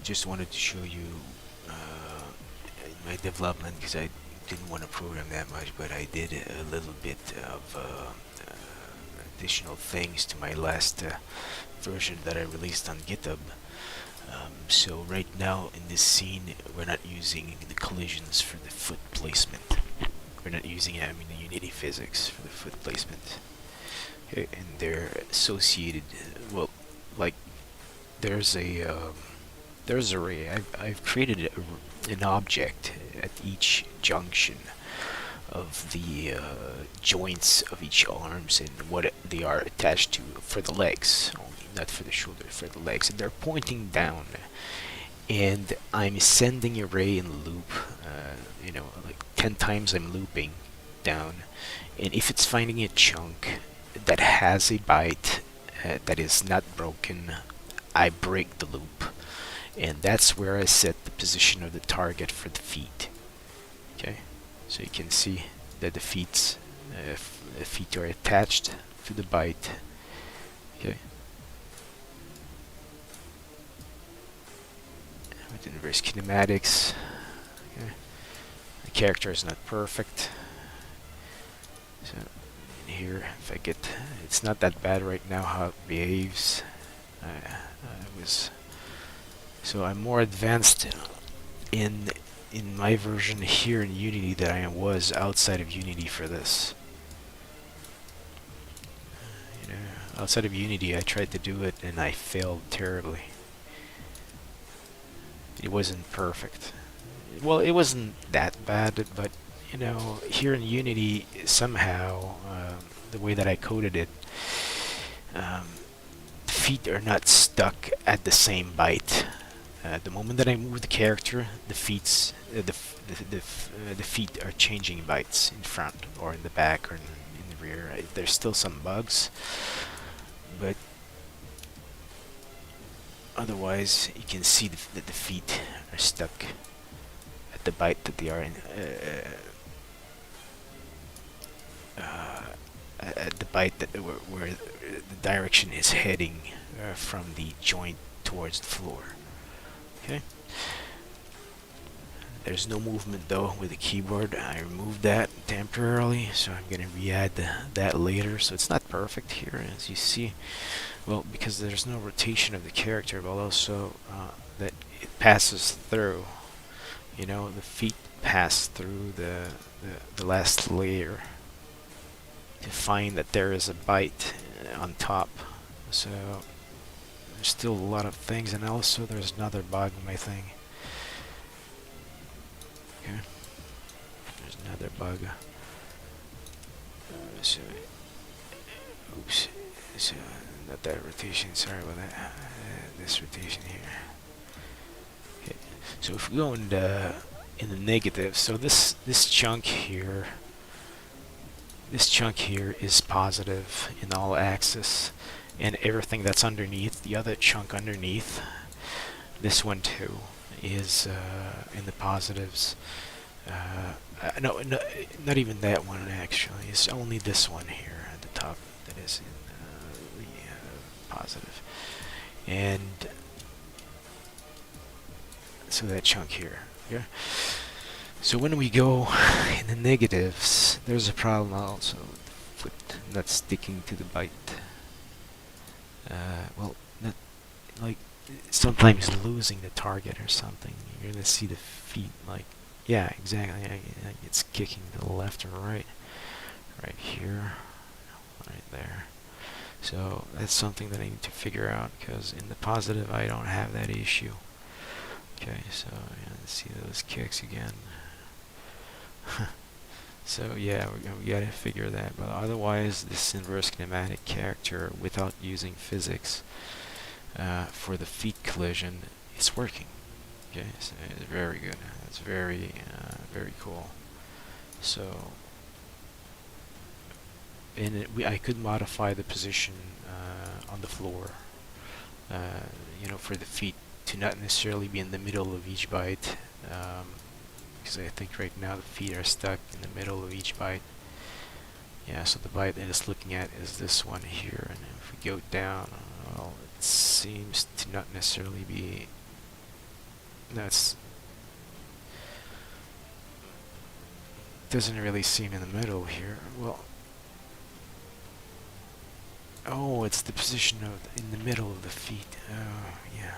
just wanted to show you my development, because I didn't want to program that much, but I did a little bit of additional things to my last version that I released on GitHub. So right now in this scene, we're not using the collisions for the foot placement. We're not using the Unity physics for the foot placement. Okay, and they're associated. Well, like there's a array. I've created an object at each junction of the joints of each arms and what they are attached to for the legs only, not for the shoulder, for the legs, and they're pointing down. And I'm sending array in loop, like 10 times I'm looping down, and if it's finding a chunk that has a byte that is not broken, I break the loop, and that's where I set the position of the target for the feet. Okay, so you can see that the feet are attached to the byte. Okay, with inverse kinematics. Okay, the character is not perfect. So in here, if I get, it's not that bad right now how it behaves. So I'm more advanced in my version here in Unity than I was outside of Unity for this. Outside of Unity, I tried to do it and I failed terribly. It wasn't perfect. Well, it wasn't that bad, but here in Unity, somehow the way that I coded it, feet are not stuck at the same byte. The moment that I move the character, the feet are changing bytes in front or in the back or in the rear. There's still some bugs, but otherwise you can see that the feet are stuck at the byte that they are in. At the byte that where the direction is heading from the joint towards the floor. Okay. There's no movement though with the keyboard. I removed that temporarily, so I'm gonna re-add that later. So it's not perfect here, as you see. Well, because there's no rotation of the character, but also that it passes through. The feet pass through the last layer to find that there is a byte on top. So there's still a lot of things, and also there's another bug in my thing. Okay, there's another bug. Oops. So not that rotation. Sorry about that. This rotation here. Okay. So if we go in the negative, so this chunk here. This chunk here is positive in all axes, and everything that's underneath, the other chunk underneath, this one too, is in the positives. No, not even that one actually. It's only this one here at the top that is in the positive. And so that chunk here. Yeah. So when we go in the negatives, there's a problem also with the foot not sticking to the byte. Well, not like sometimes losing the target or something. You're gonna see the feet like, yeah, exactly. It's kicking to the left or right, right here, right there. So that's something that I need to figure out, because in the positive I don't have that issue. Okay, so let's see those kicks again. So yeah, we gotta figure that. But otherwise, this inverse kinematic character, without using physics, for the feet collision, it's working. Okay, so it's very good. It's very cool. So, and I could modify the position on the floor, for the feet to not necessarily be in the middle of each byte. Because I think right now the feet are stuck in the middle of each byte. Yeah, so the byte that it's looking at is this one here, and if we go down, well, it seems to not necessarily be No, it's doesn't really seem in the middle here. Well, oh, it's the position of in the middle of the feet. Oh, yeah.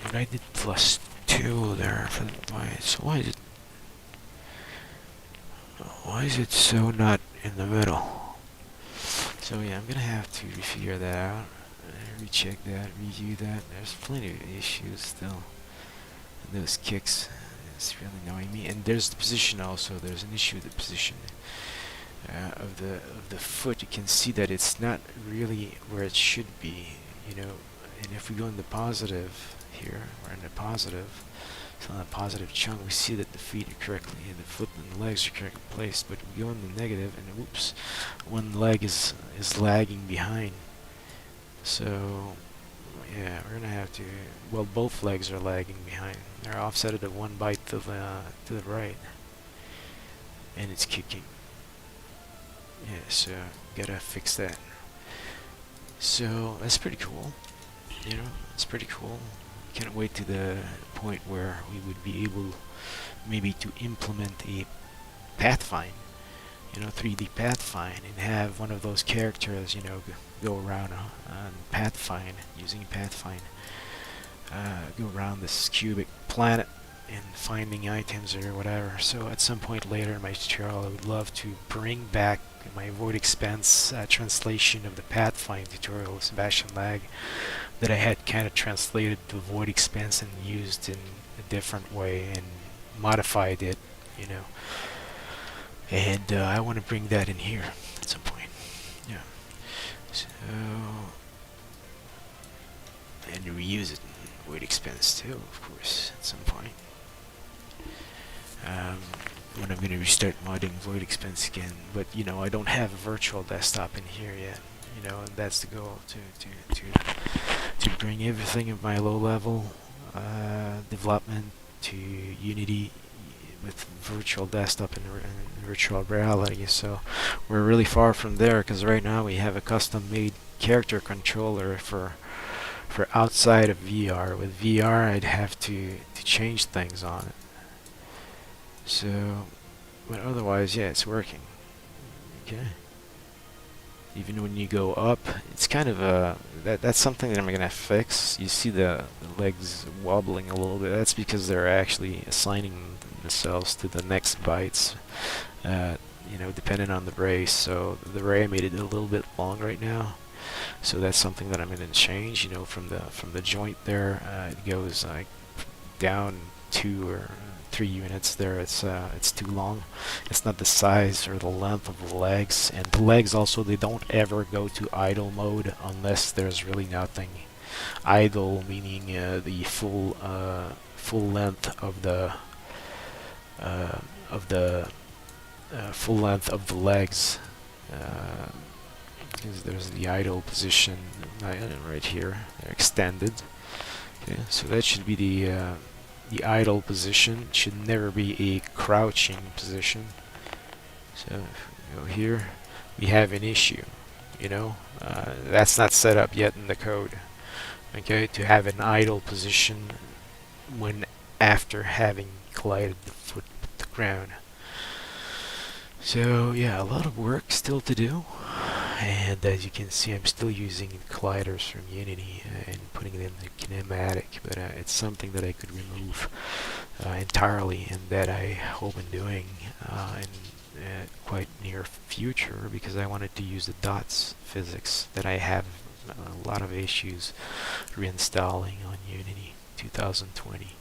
And I did +2 there for the bias. So why is it so not in the middle? So yeah, I'm gonna have to refigure that out, recheck that, review that. There's plenty of issues still. And those kicks, it's really annoying me. And there's the position also. There's an issue with the position of the foot. You can see that it's not really where it should be, you know. And if we go in the positive here, we're in the positive. So on the positive chunk, we see that the feet are correctly, the foot and the legs are correctly placed. But we go in the negative, and oops, one leg is lagging behind. So yeah, we're gonna have to. Well, both legs are lagging behind. They're offsetted at 1 byte to the right, and it's kicking. Yeah, so gotta fix that. So that's pretty cool. You know, it's pretty cool. Can't wait to the point where we would be able maybe to implement a pathfind, you know, 3D pathfind, and have one of those characters, you know, go around on pathfind, using pathfind, go around this cubic planet and finding items or whatever. So at some point later in my tutorial, I would love to bring back my Void Expanse translation of the Pathfind tutorial, Sebastian Lag, that I had kind of translated to Void Expanse and used in a different way and modified it, you know. And I want to bring that in here at some point. Yeah. So, and reuse it in Void Expanse too, of course, at some point. When I'm going to restart modding Void Expanse again, but you know, I don't have a virtual desktop in here yet, you know, and that's the goal, to bring everything of my low level development to Unity with virtual desktop and virtual reality. So we're really far from there, because right now we have a custom made character controller for outside of VR. With VR, I'd have to change things on it. So, but otherwise, yeah, it's working. Okay. Even when you go up, it's kind of that's something that I'm gonna fix. You see the legs wobbling a little bit. That's because they're actually assigning themselves to the next bytes, you know, depending on the brace. So the ray made it a little bit long right now. So that's something that I'm gonna change. You know, from the joint there, it goes like down 2 or 3 units there. It's too long. It's not the size or the length of the legs, and the legs also, they don't ever go to idle mode unless there's really nothing. Idle meaning the full length of the full length of the legs, because there's the idle position right here. They're extended. Okay, so that should be the idle position. It should never be a crouching position. So if we go here, we have an issue, you know. That's not set up yet in the code, okay, to have an idle position when after having collided the foot with the ground. So yeah, a lot of work still to do, and as you can see, I'm still using colliders from Unity and putting it in the kinematic, but it's something that I could remove entirely, and that I hope in doing in quite near future, because I wanted to use the dots physics that I have a lot of issues reinstalling on Unity 2020.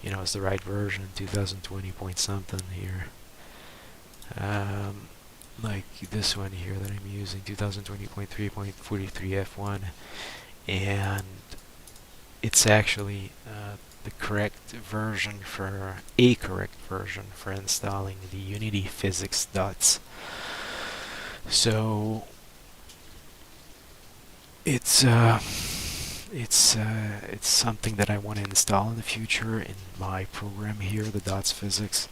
You know, it's the right version, 2020 point something here. Like this one here that I'm using, 2020.3.43 F1, and it's actually the correct version for installing the Unity physics dots. So it's something that I want to install in the future in my program here, the dots physics.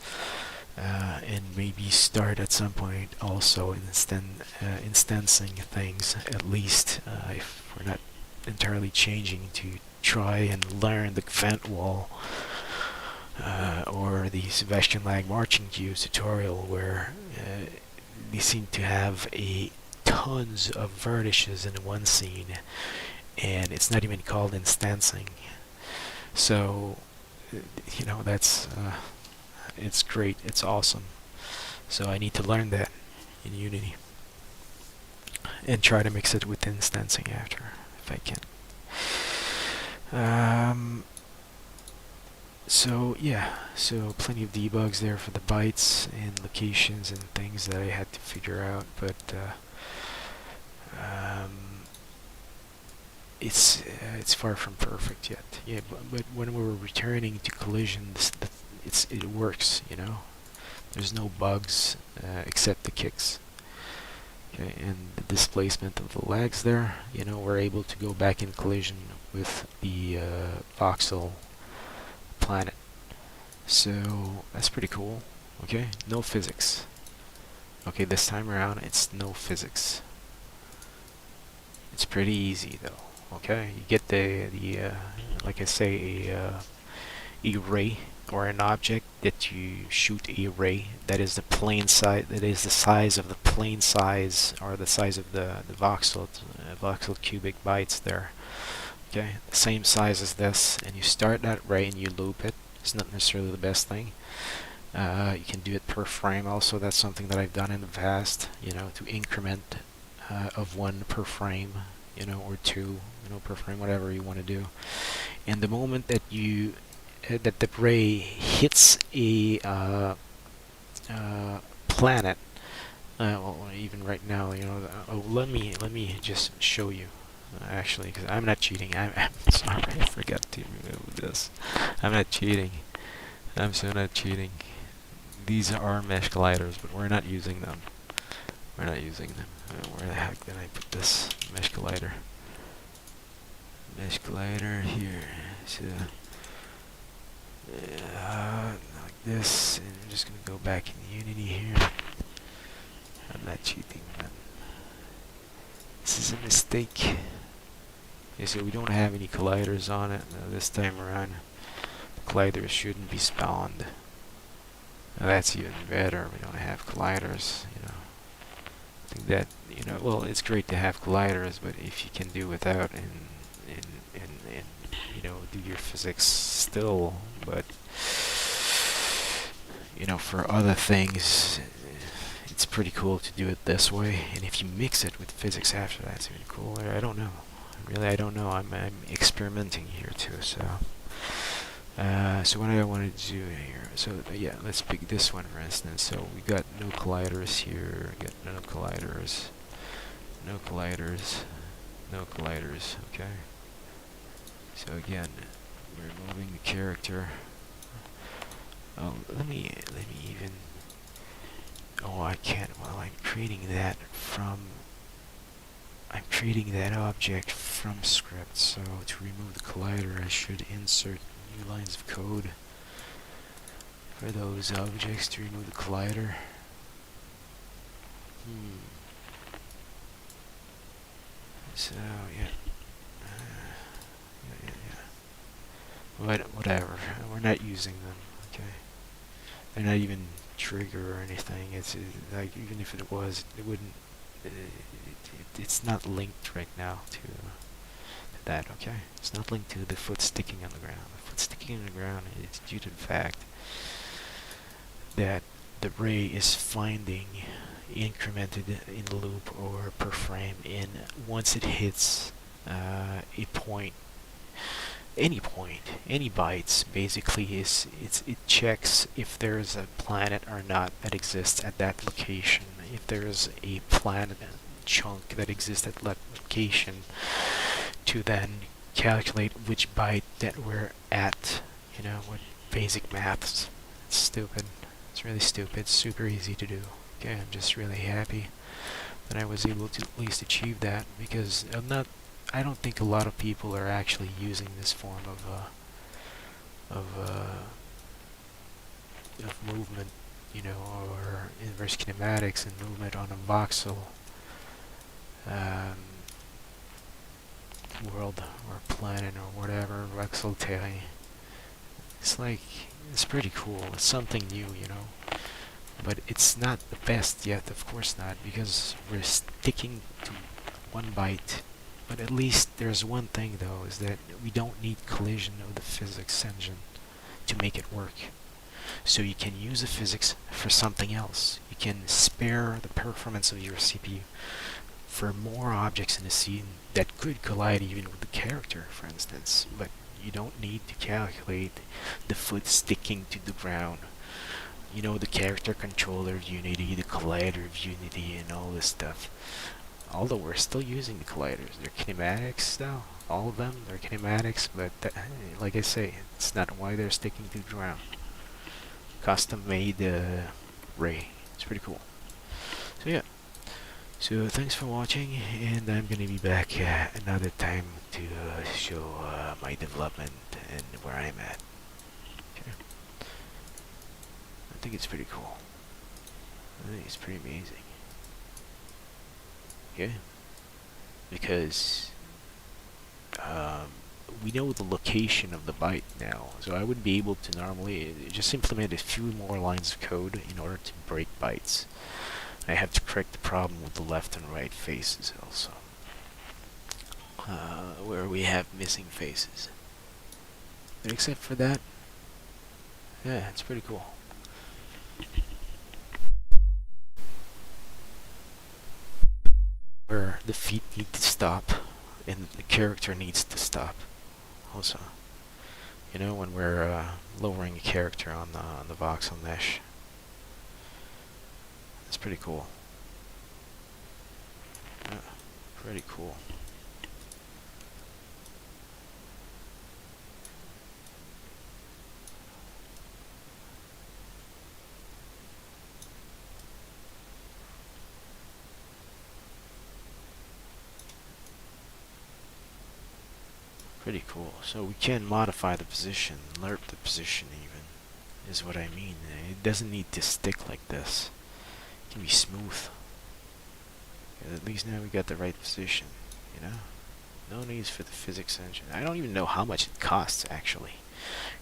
And maybe start at some point also instancing things, at least if we're not entirely changing to try and learn the vent wall or the Sebastian Lag marching cues tutorial, where they seem to have a tons of vertices in one scene, and it's not even called instancing. So that's it's great, it's awesome. So I need to learn that in Unity and try to mix it with instancing after, if I can. So yeah, so plenty of debugs there for the bytes and locations and things that I had to figure out, but it's far from perfect yet. Yeah, but when we're returning to collisions, it works. There's no bugs except the kicks. Okay, and the displacement of the legs there. We're able to go back in collision with the voxel planet. So that's pretty cool. Okay, no physics. Okay, this time around it's no physics. It's pretty easy though. Okay, you get the like I say, a ray or an object that you shoot a ray that is the plane size, that is the size of the plane size, or the size of the voxel cubic bytes there. Okay, the same size as this, and you start that ray and you loop it. It's not necessarily the best thing. You can do it per frame also. That's something that I've done in the past, to increment of 1 per frame, or 2, per frame, whatever you want to do. And the moment that that the ray hits a planet, well, even right now, let me just show you. Actually, because I'm not cheating. I'm sorry, I forgot to remove this. I'm not cheating. I'm so not cheating. These are mesh colliders, but we're not using them. We're not using them. Where the heck did I put this mesh collider? Mesh collider here. So, like this, and I'm just gonna go back in Unity here. I'm not cheating, man. This is a mistake. Okay, so we don't have any colliders on it this time around. The colliders shouldn't be spawned. Now that's even better. We don't have colliders. I think that well, it's great to have colliders, but if you can do without and do your physics still, but for other things, it's pretty cool to do it this way. And if you mix it with physics after, that's even cooler. I don't know. Really, I don't know. I'm experimenting here too. So what I wanted to do here. So yeah, let's pick this one for instance. So we got no colliders here. We got no colliders. No colliders. No colliders. Okay. So again, we're moving the character. Oh, let me even. Oh, I can't. Well, I'm creating that object from script. So to remove the collider, I should insert new lines of code for those objects to remove the collider. So yeah. But whatever, we're not using them. Okay, they're not even trigger or anything. It's like, even if it was, it wouldn't. It's not linked right now to that. Okay, it's not linked to the foot sticking on the ground. The foot sticking on the ground is due to the fact that the ray is finding incremented in the loop or per frame, and once it hits a point, any bytes, basically it checks if there's a planet or not that exists at that location. If there's a planet chunk that exists at that location, to then calculate which byte that we're at, with basic maths. It's stupid. It's really stupid. It's super easy to do. Okay, I'm just really happy that I was able to at least achieve that, because I don't think a lot of people are actually using this form of movement, or inverse kinematics and movement on a voxel. world or planet or whatever, voxel terrain. It's like, it's pretty cool. It's something new, you know. But it's not the best yet, of course not, because we're sticking to one byte. But at least there's one thing though, is that we don't need collision of the physics engine to make it work. So you can use the physics for something else. You can spare the performance of your CPU for more objects in the scene that could collide even with the character, for instance. But you don't need to calculate the foot sticking to the ground. You know, the character controller of Unity, the collider of Unity, and all this stuff. Although we're still using the colliders. They're kinematics though. All of them, they're kinematics, but like I say, it's not why they're sticking to the ground. Custom made ray. It's pretty cool. So yeah. So thanks for watching, and I'm gonna be back another time to show my development and where I'm at. Okay. I think it's pretty cool. I think it's pretty amazing. Okay. Because we know the location of the byte now, so I would be able to normally just implement a few more lines of code in order to break bytes. I have to correct the problem with the left and right faces also, where we have missing faces. But except for that, yeah, it's pretty cool. Where the feet need to stop and the character needs to stop also. You know, when we're lowering a character on the voxel mesh. It's pretty cool. Yeah, pretty cool. Pretty cool. So we can modify the position, lerp the position even, is what I mean. It doesn't need to stick like this. It can be smooth. At least now we got the right position, you know? No needs for the physics engine. I don't even know how much it costs, actually.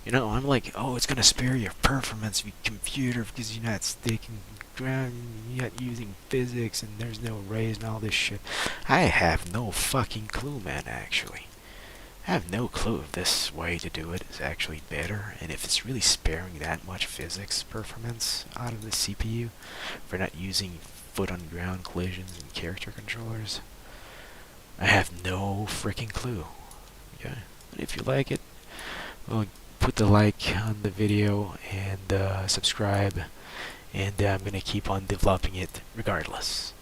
You know, I'm like, oh, it's gonna spare your performance of your computer because you're not sticking ground, you're not using physics, and there's no arrays and all this shit. I have no fucking clue, man, actually. I have no clue if this way to do it is actually better, and if it's really sparing that much physics performance out of the CPU for not using foot-on-ground collisions and character controllers. I have no freaking clue. Okay? And if you like it, well, put the like on the video and subscribe, and I'm gonna keep on developing it regardless.